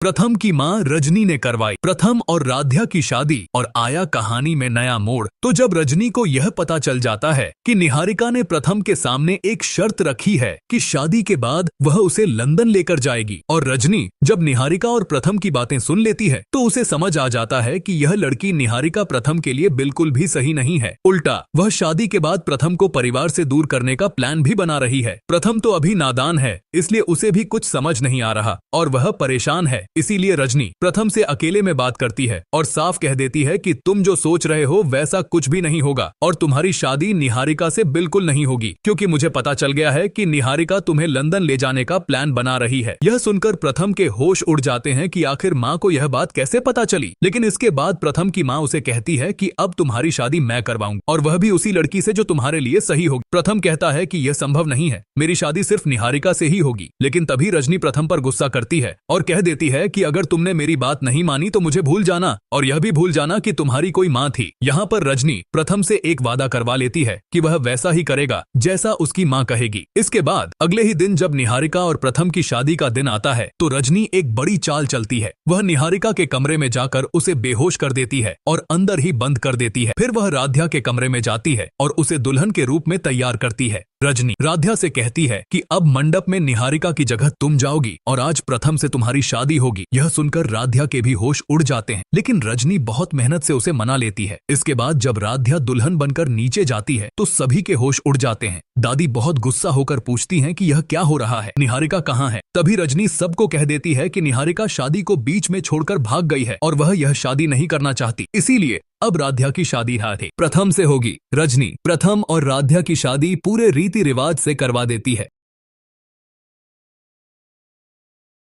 प्रथम की मां रजनी ने करवाई प्रथम और राध्या की शादी और आया कहानी में नया मोड़। तो जब रजनी को यह पता चल जाता है कि निहारिका ने प्रथम के सामने एक शर्त रखी है कि शादी के बाद वह उसे लंदन लेकर जाएगी, और रजनी जब निहारिका और प्रथम की बातें सुन लेती है तो उसे समझ आ जाता है कि यह लड़की निहारिका प्रथम के लिए बिल्कुल भी सही नहीं है। उल्टा वह शादी के बाद प्रथम को परिवार से दूर करने का प्लान भी बना रही है। प्रथम तो अभी नादान है, इसलिए उसे भी कुछ समझ नहीं आ रहा और वह परेशान है। इसीलिए रजनी प्रथम से अकेले में बात करती है और साफ कह देती है कि तुम जो सोच रहे हो वैसा कुछ भी नहीं होगा और तुम्हारी शादी निहारिका से बिल्कुल नहीं होगी, क्योंकि मुझे पता चल गया है कि निहारिका तुम्हें लंदन ले जाने का प्लान बना रही है। यह सुनकर प्रथम के होश उड़ जाते हैं कि आखिर माँ को यह बात कैसे पता चली। लेकिन इसके बाद प्रथम की माँ उसे कहती है कि अब तुम्हारी शादी मैं करवाऊंगी और वह भी उसी लड़की से जो तुम्हारे लिए सही होगी। प्रथम कहता है कि यह संभव नहीं है, मेरी शादी सिर्फ निहारिका से ही होगी। लेकिन तभी रजनी प्रथम पर गुस्सा करती है और कह देती है कि अगर तुमने मेरी बात नहीं मानी तो मुझे भूल जाना और यह भी भूल जाना कि तुम्हारी कोई माँ थी। यहाँ पर रजनी प्रथम से एक वादा करवा लेती है कि वह वैसा ही करेगा जैसा उसकी माँ कहेगी। इसके बाद अगले ही दिन जब निहारिका और प्रथम की शादी का दिन आता है तो रजनी एक बड़ी चाल चलती है। वह निहारिका के कमरे में जाकर उसे बेहोश कर देती है और अंदर ही बंद कर देती है। फिर वह राध्या के कमरे में जाती है और उसे दुल्हन के रूप में तैयार करती है। रजनी राध्या से कहती है कि अब मंडप में निहारिका की जगह तुम जाओगी और आज प्रथम से तुम्हारी शादी होगी। यह सुनकर राध्या के भी होश उड़ जाते हैं, लेकिन रजनी बहुत मेहनत से उसे मना लेती है। इसके बाद जब राध्या दुल्हन बनकर नीचे जाती है तो सभी के होश उड़ जाते हैं। दादी बहुत गुस्सा होकर पूछती हैं कि यह क्या हो रहा है, निहारिका कहाँ है। तभी रजनी सबको कह देती है कि निहारिका शादी को बीच में छोड़कर भाग गई है और वह यह शादी नहीं करना चाहती, इसीलिए अब राध्या की शादी प्रथम से होगी। रजनी प्रथम और राध्या की शादी पूरे रीति रिवाज से करवा देती है।